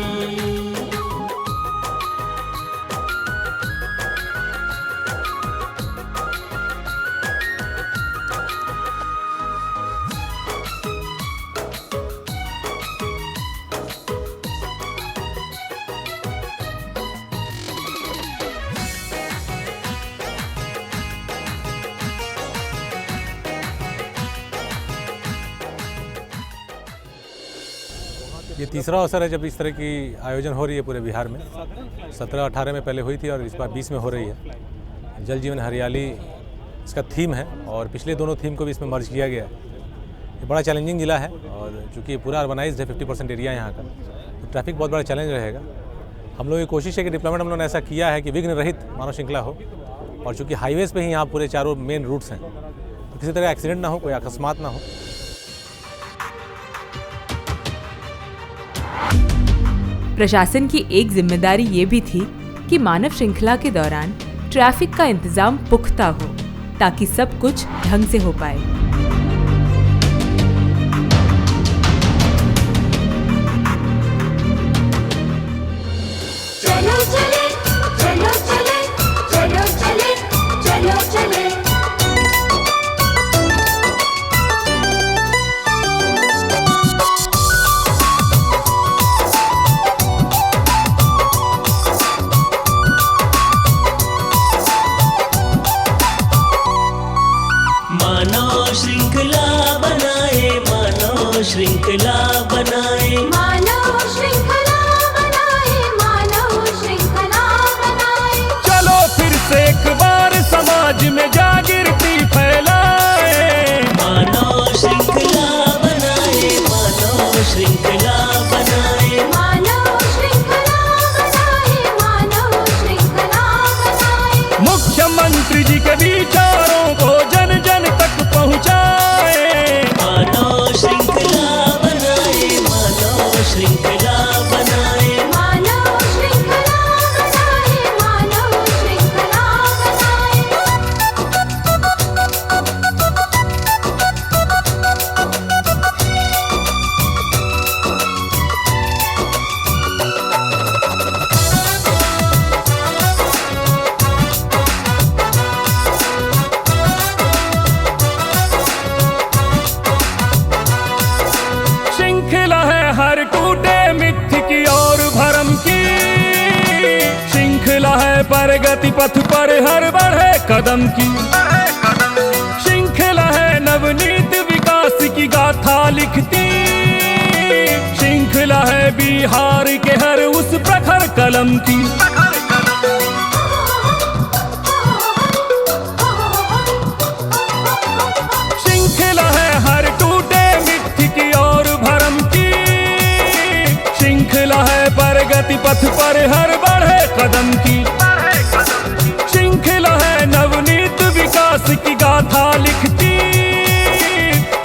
ये तीसरा अवसर है जब इस तरह की आयोजन हो रही है पूरे बिहार में। 17-18 में पहले हुई थी और इस बार 20 में हो रही है। जल जीवन हरियाली इसका थीम है और पिछले दोनों थीम को भी इसमें मर्ज किया गया है। ये बड़ा चैलेंजिंग ज़िला है और चूँकि पूरा अर्बनाइज्ड है, 50% एरिया यहाँ का, तो ट्रैफिक बहुत बड़ा चैलेंज रहेगा। हम लोगों की कोशिश है कि डिप्लॉयमेंट हम लोगों ने ऐसा किया है कि विघ्न रहित मानव श्रृंखला हो और चूँकि हाईवेज़ पे ही यहाँ पूरे चारों मेन रूट्स हैं, तो किसी तरह एक्सीडेंट ना हो, कोई अकस्मात ना हो। प्रशासन की एक जिम्मेदारी ये भी थी कि मानव श्रृंखला के दौरान ट्रैफिक का इंतजाम पुख्ता हो ताकि सब कुछ ढंग से हो पाए। चलो चले, चलो चले, चलो चले, चलो चले। श्रृंखला बनाए, मानव श्रृंखला बनाए, मानव श्रृंखला बनाए। चलो फिर से एक बार समाज में जागृति फैलाए। मानव श्रृंखला बनाए, मानव श्रृंखला बनाए, मानव श्रृंखला बनाए, मानव श्रृंखला बनाए। मुख्यमंत्री जी के विचारों को जन जन तक पहुँचाए। मानव श्रृंखला श्रृंखला बनाए, मानव श्रृंखला बनाए, मानव श्रृंखला श्रृंखला है हर टूटे मिथ्य की और भरम की, श्रृंखला है प्रगति पथ पर हर बढ़े कदम की, श्रृंखला है नवनीत विकास की गाथा लिखती, श्रृंखला है बिहार के हर उस प्रखर कलम की। श्रृंखला है हर टूटे मिथ्य की और भरम की, श्रृंखला है प्रगति पथ पर हर बढ़े कदम की, श्रृंखला है नवनीत विकास की गाथा लिखती,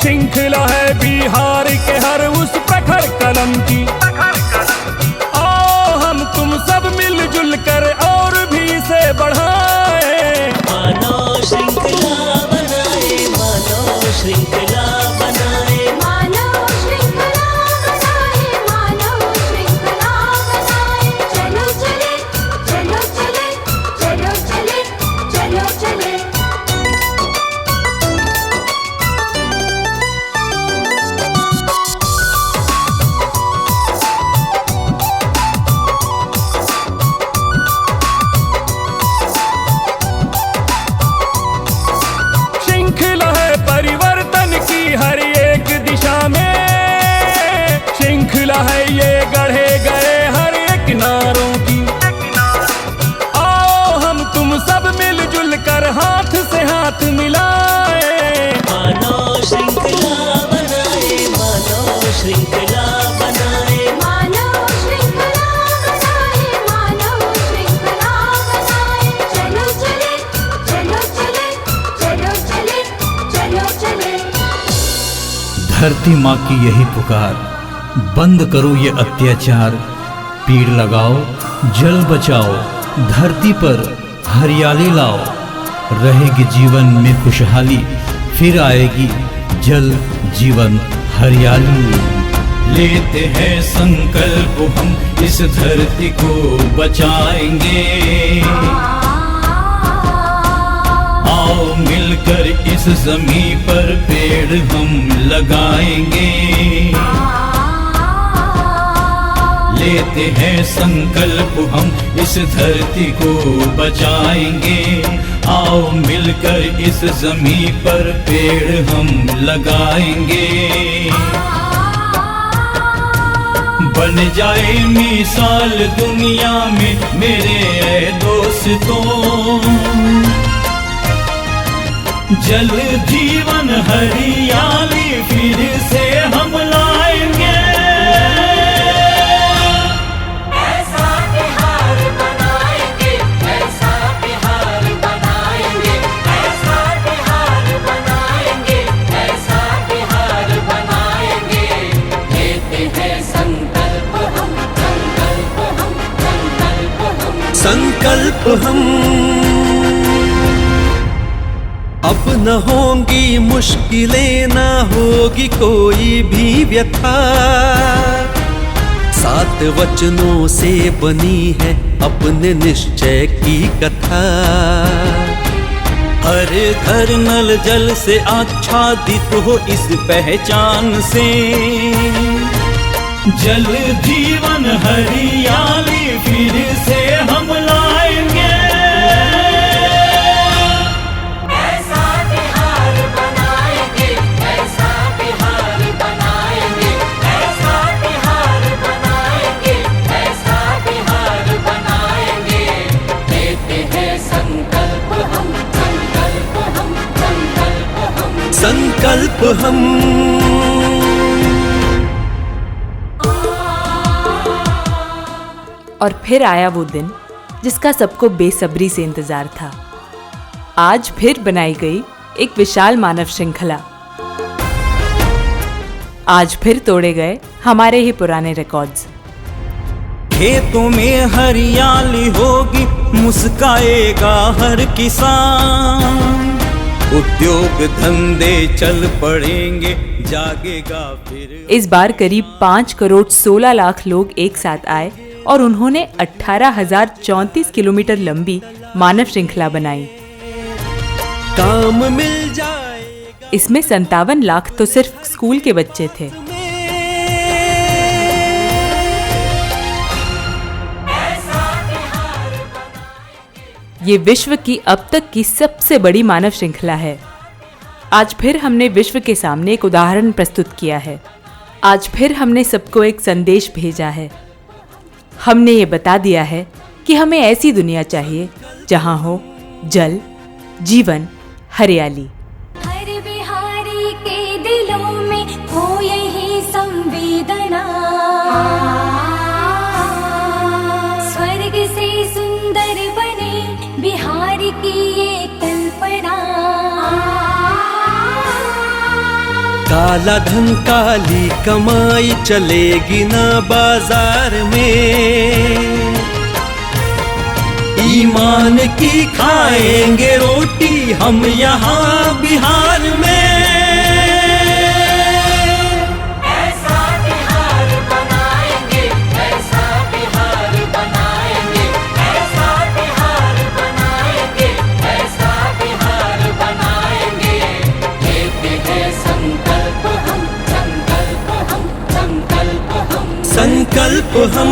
श्रृंखला है बिहार के हर उस प्रखर कलम की। आओ हम तुम सब मिलजुल कर और भी से बढ़ाए। मानव श्रृंखला बनाए, मानव श्रृंखला बनाए, मानव श्रृंखला धरती माँ की यही पुकार, बंद करो ये अत्याचार, पेड़ लगाओ जल बचाओ, धरती पर हरियाली लाओ, रहेगी जीवन में खुशहाली, फिर आएगी जल जीवन हरियाली। लेते हैं संकल्प हम इस धरती को बचाएंगे, आओ मिलकर इस ज़मीं पर पेड़ हम लगाएंगे। लेते हैं संकल्प हम इस धरती को बचाएंगे, आओ मिलकर इस ज़मीं पर पेड़ हम लगाएंगे। बन जाए मिसाल दुनिया में मेरे दोस्तों, जल जीवन हरियाली फिर से हम लाएंगे। ऐसा बिहार बनाएंगे, ऐसा बिहार बनाएंगे, ऐसा बिहार बनाएंगे, ऐसा बिहार बनाएंगे। लेते हैं संकल्प हम, संकल्प हम, संकल्प हम, संकल्प हम। अब न होंगी मुश्किलें, न होगी कोई भी व्यथा, 7 वचनों से बनी है अपने निश्चय की कथा। हर घर नल जल से आच्छादित हो इस पहचान से, जल जीवन हरियाली फिर से हम लाएंगे। संकल्प हम। और फिर आया वो दिन जिसका सबको बेसब्री से इंतजार था। आज फिर बनाई गई एक विशाल मानव श्रृंखला, आज फिर तोड़े गए हमारे ही पुराने रिकॉर्ड्स। खेतों में हरियाली होगी, मुस्काएगा हर किसान, उद्योग धंधे चल पड़ेंगे, जागेगा फिर। इस बार करीब 5 करोड़ 16 लाख लोग एक साथ आए और उन्होंने 18,034 किलोमीटर लंबी मानव श्रृंखला बनाई। काम मिल जाए। इसमें 57 लाख तो सिर्फ स्कूल के बच्चे थे। ये विश्व की अब तक की सबसे बड़ी मानव श्रृंखला है। आज फिर हमने विश्व के सामने एक उदाहरण प्रस्तुत किया है। आज फिर हमने सबको एक संदेश भेजा है। हमने ये बता दिया है कि हमें ऐसी दुनिया चाहिए जहां हो जल, जीवन, हरियाली। हर बिहारी के दिलों में हो यही संवेदना, स्वर्ग से सुंदर बने बिहार की ये कल्पना। काला धन काली कमाई चलेगी ना बाजार में, ईमान की खाएंगे रोटी हम यहाँ बिहार में। ऐसा बिहार बनाएंगे, ऐसा बिहार बनाएंगे, ऐसा बिहार बनाएंगे, ऐसा बिहार बनाएंगे। लेते हैं संकल्प हम, संकल्प हम, संकल्प हम, संकल्प हम।